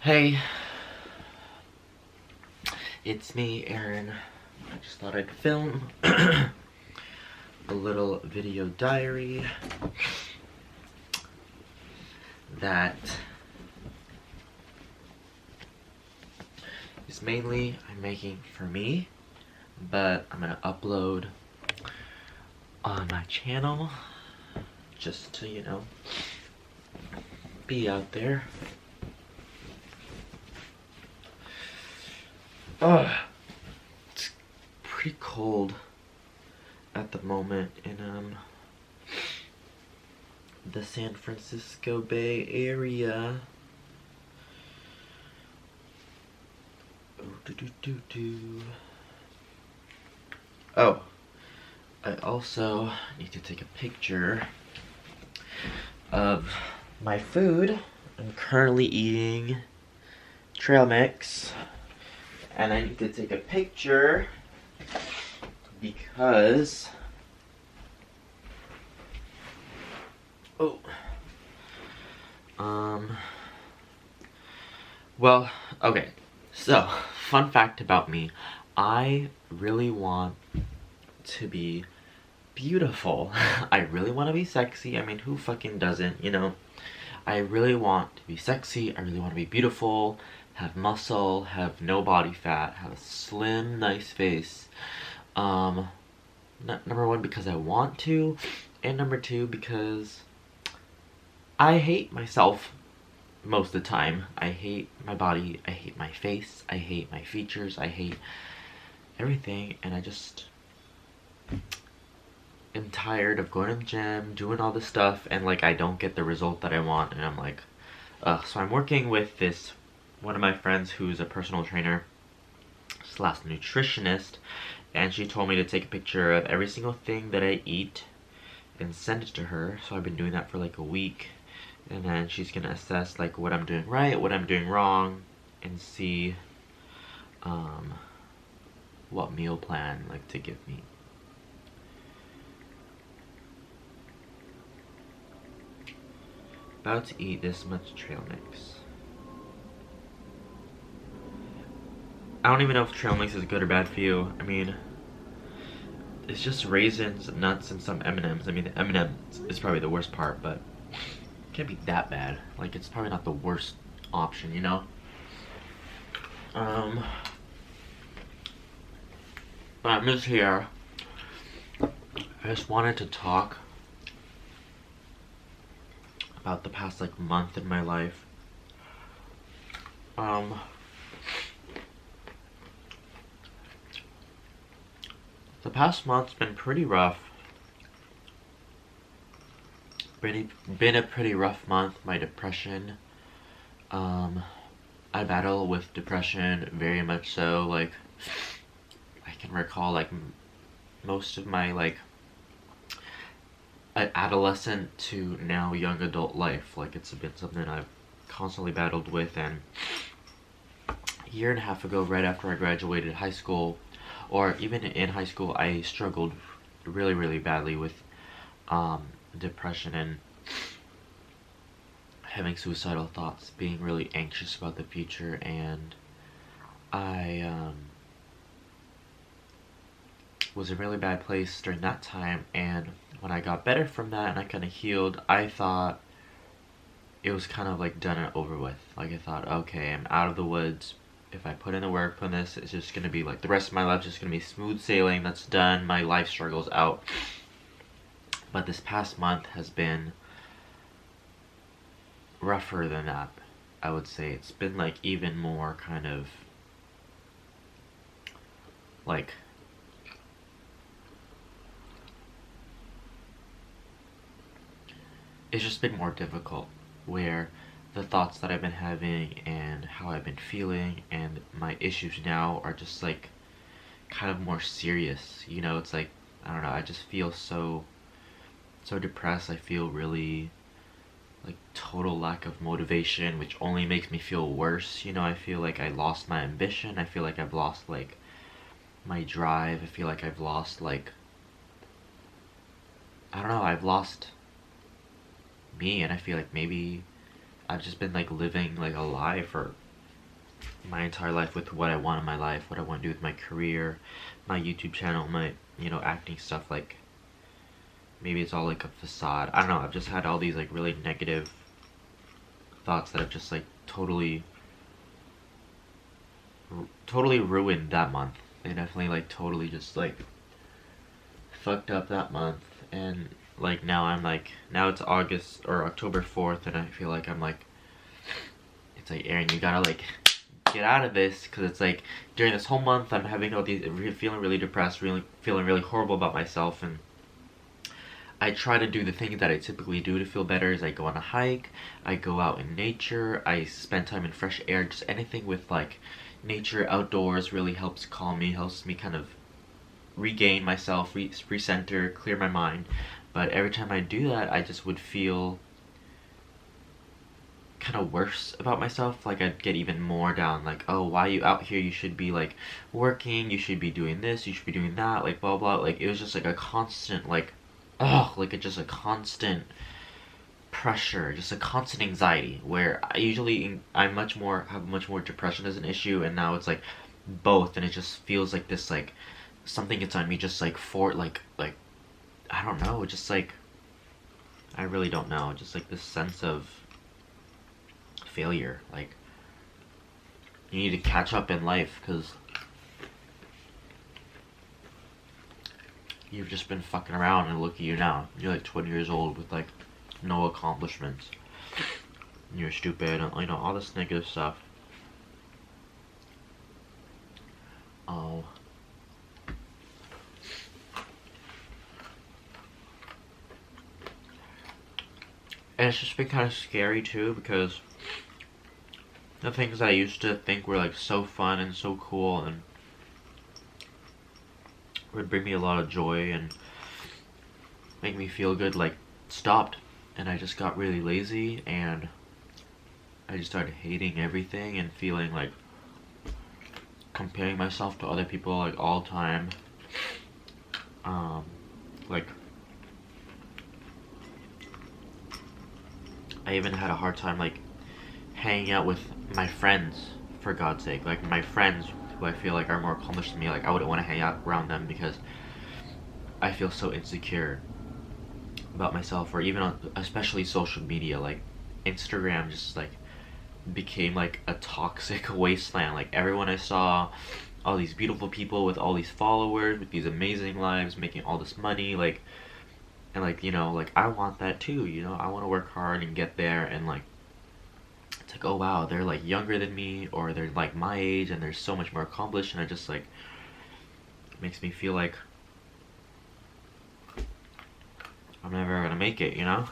Hey, it's me, Aaron. I just thought I'd film a little video diary that is mainly I'm making for me, but I'm gonna upload on my channel just to, be out there. It's pretty cold at the moment in the San Francisco Bay Area. Oh, I also need to take a picture of my food. I'm currently eating trail mix, and I need to take a picture because well, okay, so fun fact about me, I really want to be beautiful. I really want to be sexy. I mean, who fucking doesn't, I really want to be sexy. I really want to be beautiful, have muscle, have no body fat, have a slim, nice face. Number one, because I want to, and number two, because I hate myself most of the time. I hate my body, I hate my face, I hate my features, I hate everything, and I just am tired of going to the gym, doing all this stuff, and like I don't get the result that I want, and I'm like, ugh. So I'm working with one of my friends who's a personal trainer slash nutritionist, and she told me to take a picture of every single thing that I eat and send it to her. So I've been doing that for like a week, and then she's gonna assess like what I'm doing right, what I'm doing wrong, and see what meal plan like to give me. About to eat this much trail mix. I don't even know if trail mix is good or bad for you. I mean, it's just raisins, nuts, and some M&Ms. I mean, the M&Ms is probably the worst part, but it can't be that bad. Like, it's probably not the worst option, But I'm just here. I just wanted to talk about the past like month in my life. The past month's been pretty rough. Been a pretty rough month. My depression. I battle with depression very much so. Like, I can recall like most of my like adolescent to now young adult life. Like, it's been something I've constantly battled with, and a year and a half ago, right after I graduated high school, or even in high school, I struggled really, really badly with depression and having suicidal thoughts, being really anxious about the future, and I was in a really bad place during that time. And when I got better from that and I kind of healed, I thought it was kind of like done and over with. Like, I thought, okay, I'm out of the woods. If I put in the work on this, it's just gonna be like the rest of my life, just gonna be smooth sailing. That's done. My life struggle's out. But this past month has been rougher than that. I would say it's been like even more kind of like it's just been more difficult, where the thoughts that I've been having and how I've been feeling and my issues now are just like kind of more serious. It's like, I don't know, I just feel so depressed. I feel really like total lack of motivation, which only makes me feel worse. I feel like I lost my ambition. I feel like I've lost like my drive. I feel like I've lost like, I don't know, I've lost me, and I feel like maybe I've just been like living like a lie for my entire life with what I want in my life, what I want to do with my career, my YouTube channel, my, acting stuff. Like, maybe it's all like a facade. I don't know. I've just had all these like really negative thoughts that have just like totally ruined that month. They definitely like totally just like fucked up that month. And like now it's August or October 4th, and I feel like I'm like, it's like, Aaron, you gotta like get out of this, because it's like during this whole month I'm having all these, feeling really depressed, really feeling really horrible about myself, and I try to do the things that I typically do to feel better. Is I go on a hike, I go out in nature, I spend time in fresh air, just anything with like nature, outdoors really helps calm me, helps me kind of regain myself, recenter, clear my mind. But every time I do that, I just would feel kind of worse about myself. Like I'd get even more down, like, oh, why are you out here? You should be like working, you should be doing this, you should be doing that, like blah blah. Like it was just like a constant like, just a constant pressure, just a constant anxiety, where I have much more depression as an issue, and now it's like both, and it just feels like this like something gets on me, just like for like I don't know, just like I really don't know, just like this sense of failure. Like you need to catch up in life, because you've just been fucking around, and look at you now. You're like 20 years old with like no accomplishments. You're stupid, and all this negative stuff. Oh. And it's just been kind of scary too, because the things that I used to think were like so fun and so cool and would bring me a lot of joy and make me feel good, like stopped. And I just got really lazy, and I just started hating everything and feeling like comparing myself to other people like all the time. Like I even had a hard time like hanging out with my friends, for God's sake. Like my friends who I feel like are more accomplished than me, like I wouldn't want to hang out around them because I feel so insecure about myself. Or even on, especially social media, like Instagram just like became like a toxic wasteland. Like everyone I saw, all these beautiful people with all these followers, with these amazing lives, making all this money, like, and like, like I want that too, I want to work hard and get there. And like it's like, oh wow, they're like younger than me, or they're like my age, and they're so much more accomplished, and I just like, it makes me feel like I'm never gonna make it, I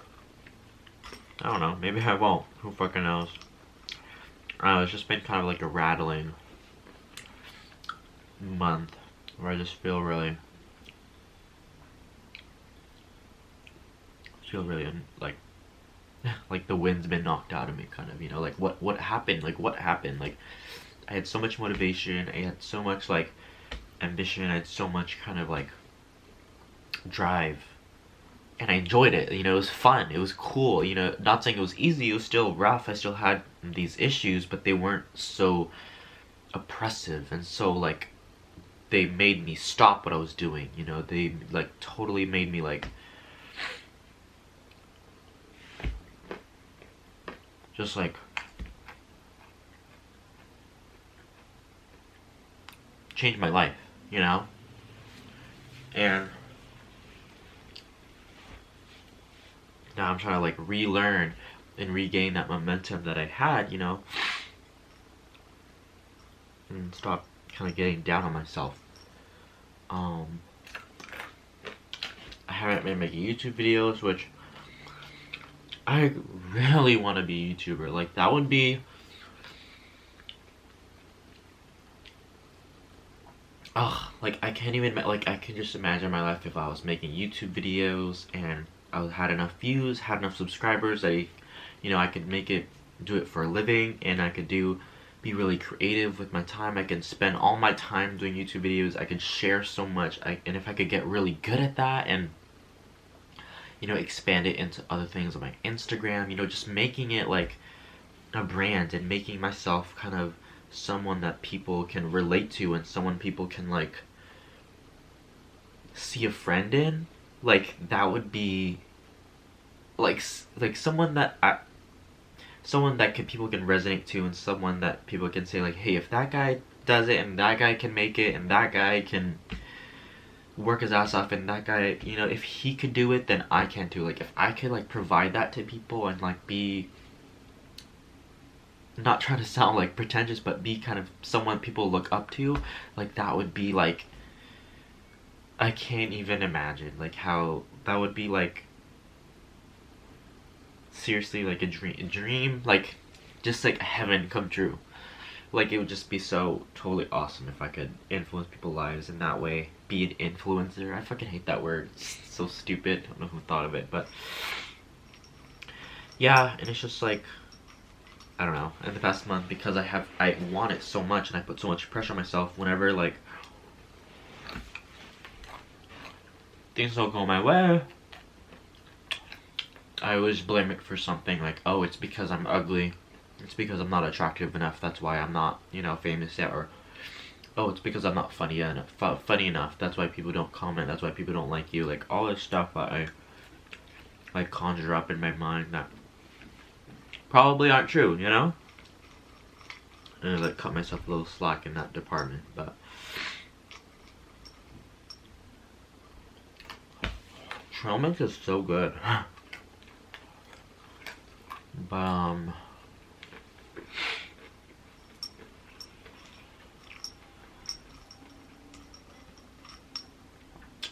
don't know, maybe I won't, who fucking knows. I don't know, it's just been kind of like a rattling month where I just feel really like like the wind's been knocked out of me, kind of, like what happened, like I had so much motivation, I had so much like ambition, I had so much kind of like drive, and I enjoyed it. It was fun, it was cool. Not saying it was easy, it was still rough. I still had these issues, but they weren't so oppressive, and so like they made me stop what I was doing. They like totally made me like just like change my life, and now I'm trying to like relearn and regain that momentum that I had, and stop kind of getting down on myself. I haven't been making YouTube videos, which I really want to be a YouTuber. Like that would be, like I can't even, like I can just imagine my life if I was making YouTube videos and I had enough views, had enough subscribers that I could do it for a living, and I could be really creative with my time. I can spend all my time doing YouTube videos. I could share so much, and if I could get really good at that and expand it into other things on my Instagram, just making it like a brand and making myself kind of someone that people can relate to and someone people can like see a friend in, like that would be like someone that people can resonate to, and someone that people can say like, hey, if that guy does it and that guy can make it and that guy can work his ass off and that guy, you know, if he could do it, then I can too. Like if I could like provide that to people and like be, not trying to sound like pretentious, but be kind of someone people look up to, like that would be like, I can't even imagine like how that would be, like seriously like a dream, like just like heaven come true. Like it would just be so totally awesome if I could influence people's lives in that way, be an influencer. I fucking hate that word, it's so stupid. I don't know who thought of it, but yeah. And it's just like, I don't know, in the past month, because I want it so much and I put so much pressure on myself, whenever like things don't go my way, I always blame it for something, like, oh, it's because I'm ugly, it's because I'm not attractive enough, that's why I'm not, you know, famous yet, or oh, it's because I'm not funny enough, that's why people don't comment, that's why people don't like you, like all this stuff that I like conjure up in my mind that probably aren't true, you know? And I like cut myself a little slack in that department, but trail mix is so good. But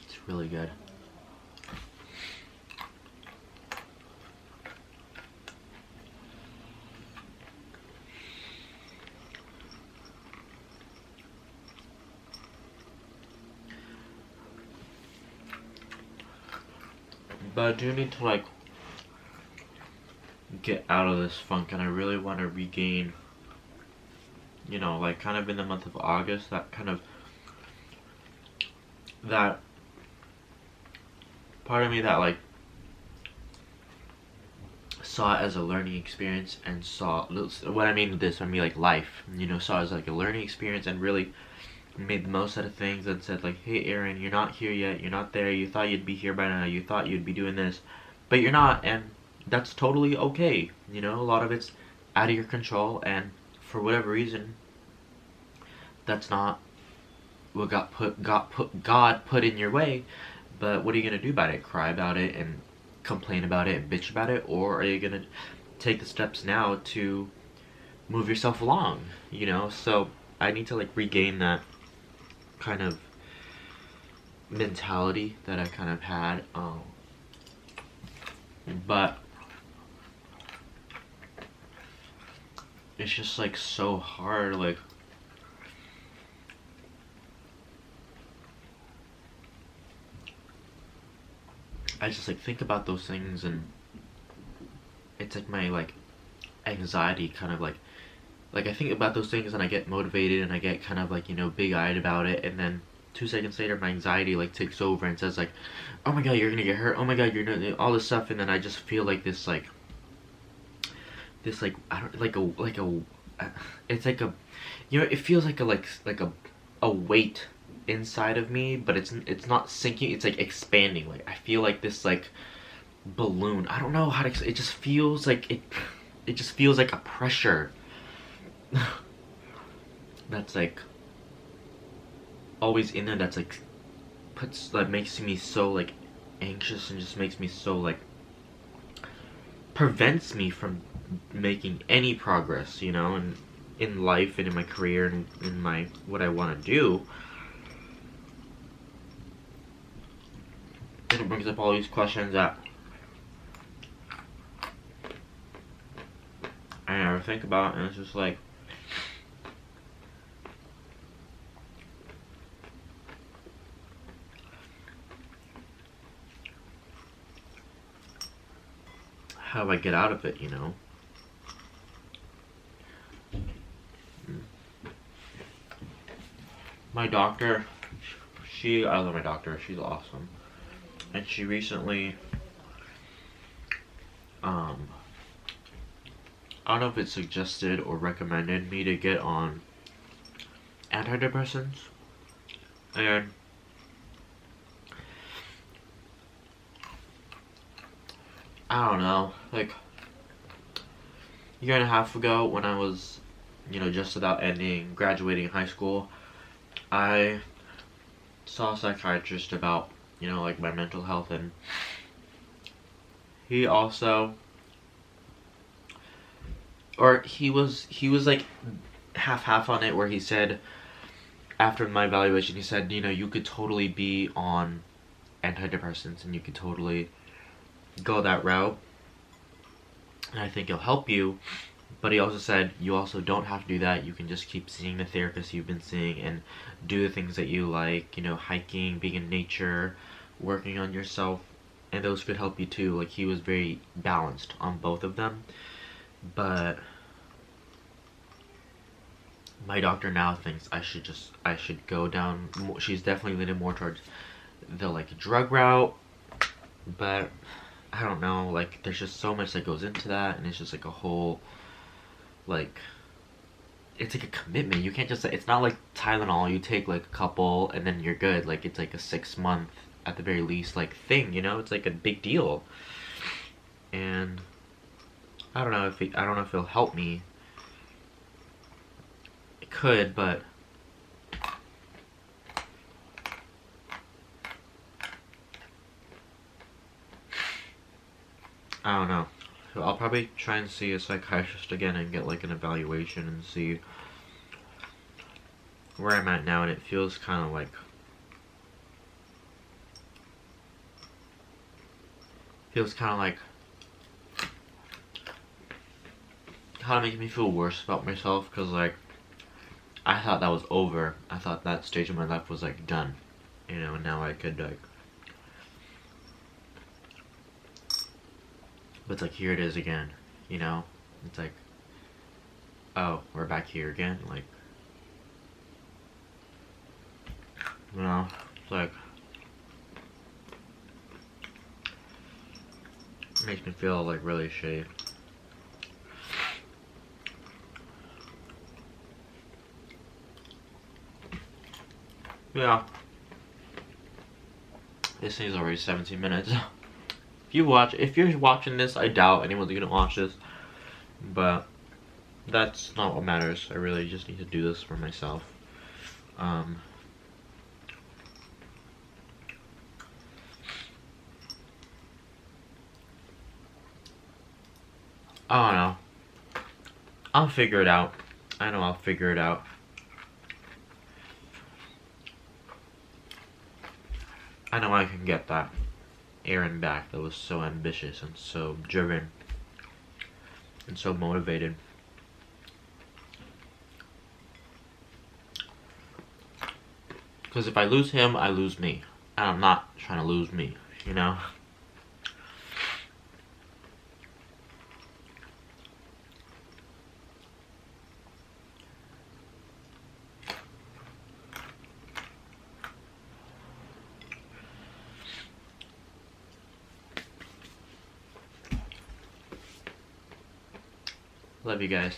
it's really good. But I do need to like get out of this funk, and I really want to regain, you know, like kind of in the month of August, that kind of, that part of me that like saw it as a learning experience, and saw what I mean with this, I mean like life, you know, saw it as like a learning experience and really made the most out of things, and said like, hey Aaron, you're not here yet, you're not there, you thought you'd be here by now, you thought you'd be doing this, but you're not, and that's totally okay. You know, a lot of it's out of your control, and for whatever reason, that's not what God put in your way. But what are you gonna do about it? Cry about it and complain about it and bitch about it, or are you gonna take the steps now to move yourself along? You know, so I need to like regain that kind of mentality that I kind of had, but it's just like so hard, like I just like think about those things, and it's like my like anxiety kind of like I think about those things and I get motivated and I get kind of like, you know, big-eyed about it, and then 2 seconds later my anxiety like takes over and says like, oh my god, you're gonna get hurt, oh my god, you're gonna, all this stuff, and then I just feel like this like I don't like a it's like a, you know, it feels like a weight inside of me, but it's not sinking, it's like expanding. Like I feel like this like balloon, I don't know how to, it just feels like it just feels like a pressure that's like always in there, that's like that makes me so like anxious, and just makes me so like, prevents me from making any progress, you know, and in life and in my career and in my what I want to do. And it brings up all these questions that I never think about, and it's just like, how do I get out of it, you know? My doctor, I love my doctor, she's awesome. And she recently, I don't know if it suggested or recommended me to get on antidepressants, and I don't know, like a year and a half ago when I was, just about graduating high school, I saw a psychiatrist about, like my mental health, and he also, or he was like half on it, where he said, after my evaluation, he said, you could totally be on antidepressants and you could totally go that route, and I think it'll help you. But he also said you also don't have to do that. You can just keep seeing the therapist you've been seeing and do the things that you like, hiking, being in nature, working on yourself, and those could help you too. Like, he was very balanced on both of them. But my doctor now thinks I should go down. She's definitely leaning more towards the like drug route, but I don't know. Like, there's just so much that goes into that, and it's just like a whole, like, it's like a commitment. You can't just, it's not like Tylenol. You take like a couple and then you're good. Like, it's like a 6 month at the very least like thing. It's like a big deal, and I don't know if it'll help me. It could, but I don't know. So I'll probably try and see a psychiatrist again and get like an evaluation and see where I'm at now, and it feels kind of like kind of making me feel worse about myself, because like I thought that was over. I thought that stage of my life was like done, and now I could like, but it's like, here it is again, it's like, oh, we're back here again, like, it's like, it makes me feel like really shitty. Yeah. This thing's already 17 minutes. If you're watching this, I doubt anyone's gonna watch this, but that's not what matters. I really just need to do this for myself. I don't know. I'll figure it out. I know I'll figure it out. I know I can get that Aaron back that was so ambitious and so driven and so motivated. Because if I lose him, I lose me. And I'm not trying to lose me, Love you guys.